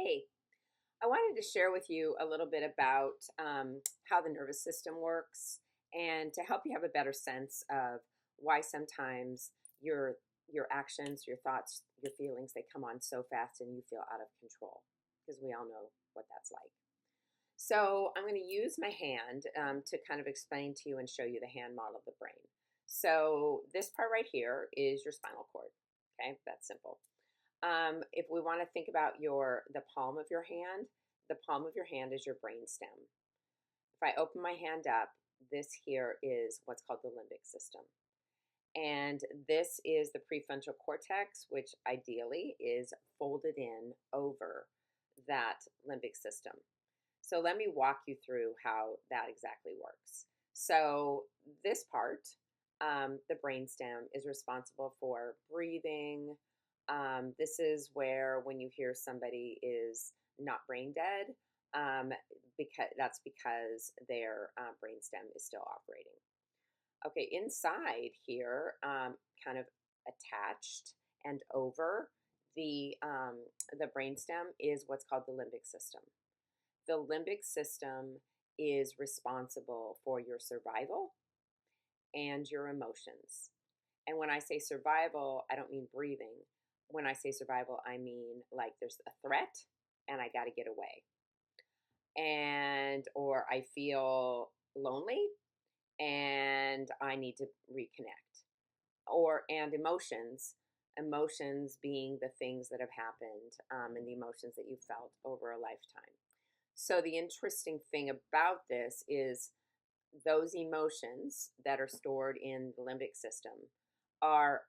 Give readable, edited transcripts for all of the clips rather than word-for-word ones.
Hey, I wanted to share with you a little bit about how the nervous system works and to help you have a better sense of why sometimes your actions, your thoughts, your feelings, they come on so fast and you feel out of control because we all know what that's like. So I'm going to use my hand to kind of explain to you and show you the hand model of the brain. So this part right here is your spinal cord. Okay, that's simple. If we want to think about the palm of your hand, the palm of your hand is your brainstem. If I open my hand up, this here is what's called the limbic system. And this is the prefrontal cortex, which ideally is folded in over that limbic system. So let me walk you through how that exactly works. So this part, the brainstem, is responsible for breathing. This is where when you hear somebody is not brain dead, because their brainstem is still operating. Okay, inside here, kind of attached and over the brainstem is what's called the limbic system. The limbic system is responsible for your survival and your emotions. And when I say survival, I don't mean breathing. When I say survival, I mean like there's a threat and I got to get away. Or I feel lonely and I need to reconnect. And emotions being the things that have happened, and the emotions that you felt over a lifetime. So the interesting thing about this is those emotions that are stored in the limbic system are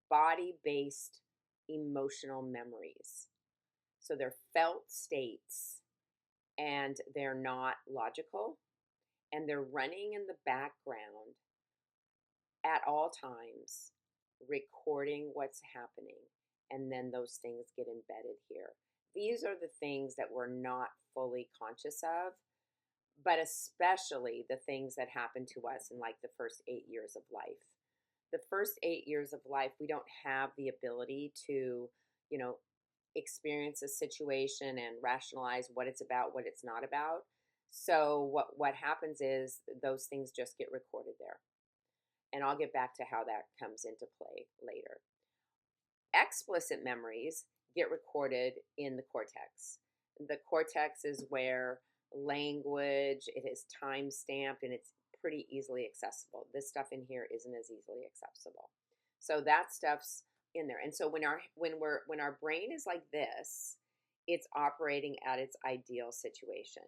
body-based emotional memories. So they're felt states and they're not logical and they're running in the background at all times, recording what's happening. And then those things get embedded here. These are the things that we're not fully conscious of, but especially the things that happen to us in like the first 8 years of life. The first 8 years of life, we don't have the ability to, experience a situation and rationalize what it's about, what it's not about. So what happens is those things just get recorded there. And I'll get back to how that comes into play later. Explicit memories get recorded in the cortex. The cortex is where language, it is time stamped, and it's pretty easily accessible. This stuff in here isn't as easily accessible. So that stuff's in there. And so when our brain is like this, it's operating at its ideal situation.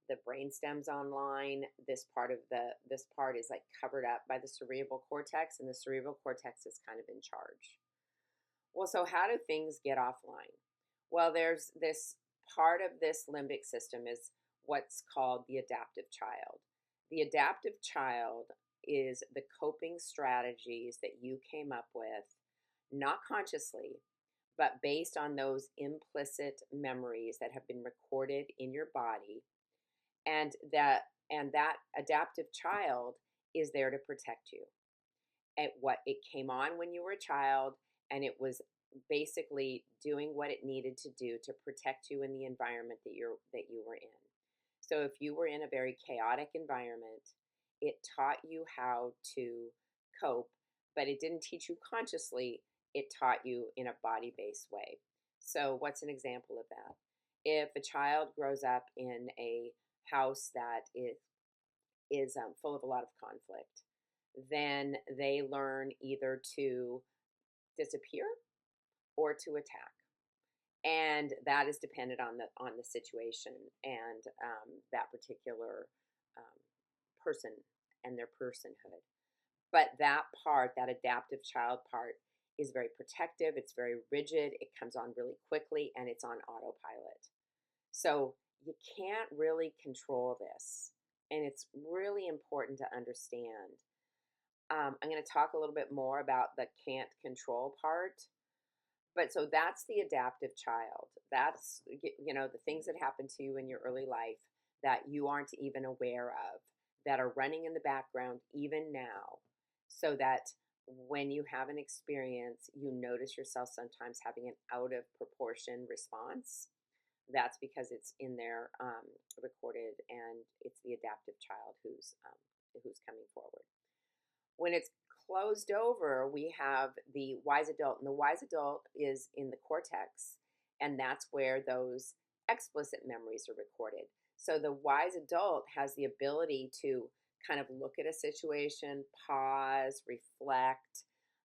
The brainstem's online. This part is like covered up by the cerebral cortex, and the cerebral cortex is kind of in charge. Well, so how do things get offline? Well, there's this part of this limbic system is what's called the adaptive child. The adaptive child is the coping strategies that you came up with, not consciously, but based on those implicit memories that have been recorded in your body. And that adaptive child is there to protect you. It came on when you were a child, and it was basically doing what it needed to do to protect you in the environment that you were in. So if you were in a very chaotic environment, it taught you how to cope, but it didn't teach you consciously. It taught you in a body-based way. So what's an example of that? If a child grows up in a house that is full of a lot of conflict, then they learn either to disappear or to attack, and that is dependent on the situation and that particular person and their personhood. But that adaptive child part, is very protective. It's very rigid. It comes on really quickly, and it's on autopilot. So you can't really control this, and it's really important to understand. I'm going to talk a little bit more about the can't control part. But so that's the adaptive child. That's, the things that happen to you in your early life that you aren't even aware of, that are running in the background even now, so that when you have an experience, you notice yourself sometimes having an out of proportion response. That's because it's in there recorded, and it's the adaptive child who's coming forward. When it's closed over, we have the wise adult, and the wise adult is in the cortex, and that's where those explicit memories are recorded. So the wise adult has the ability to kind of look at a situation, pause, reflect,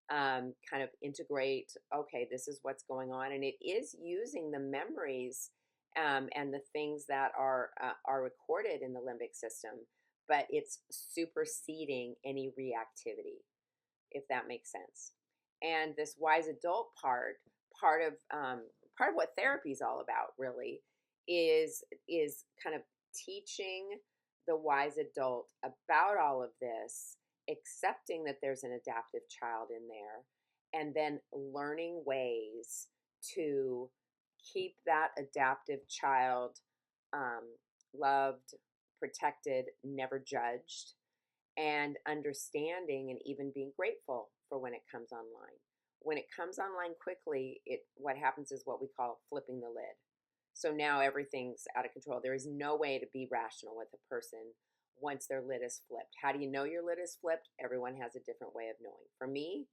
kind of integrate, okay, this is what's going on. And it is using the memories and the things that are recorded in the limbic system, but it's superseding any reactivity, if that makes sense. And this wise adult part of what therapy is all about, really, is kind of teaching the wise adult about all of this, accepting that there's an adaptive child in there, and then learning ways to keep that adaptive child um, loved, protected, never judged, and understanding and even being grateful for when it comes online. When it comes online quickly, what happens is what we call flipping the lid. So now everything's out of control. There is no way to be rational with a person once their lid is flipped. How do you know your lid is flipped? Everyone has a different way of knowing. For me,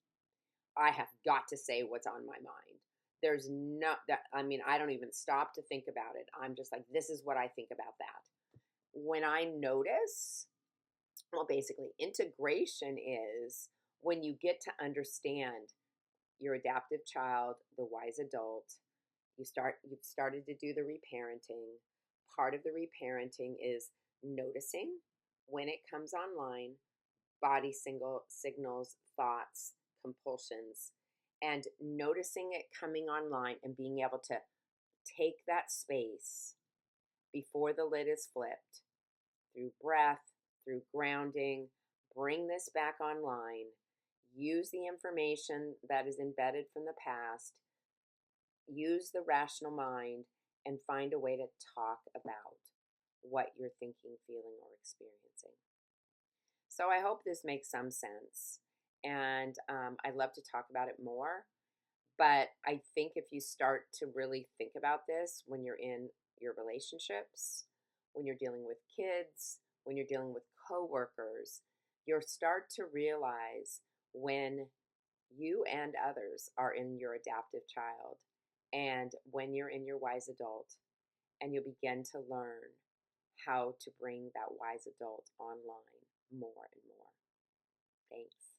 I have got to say what's on my mind. There's no that I mean, I don't even stop to think about it. I'm just like, this is what I think about that. When I notice, well, basically, integration is when you get to understand your adaptive child, the wise adult. You've started to do the reparenting. Part of the reparenting is noticing when it comes online, body signals, thoughts, compulsions, and noticing it coming online and being able to take that space before the lid is flipped through breath, through grounding, bring this back online, use the information that is embedded from the past, use the rational mind, and find a way to talk about what you're thinking, feeling, or experiencing. So I hope this makes some sense. And I'd love to talk about it more. But I think if you start to really think about this when you're in your relationships, when you're dealing with kids, when you're dealing with coworkers, you'll start to realize when you and others are in your adaptive child and when you're in your wise adult, and you'll begin to learn how to bring that wise adult online more and more. Thanks.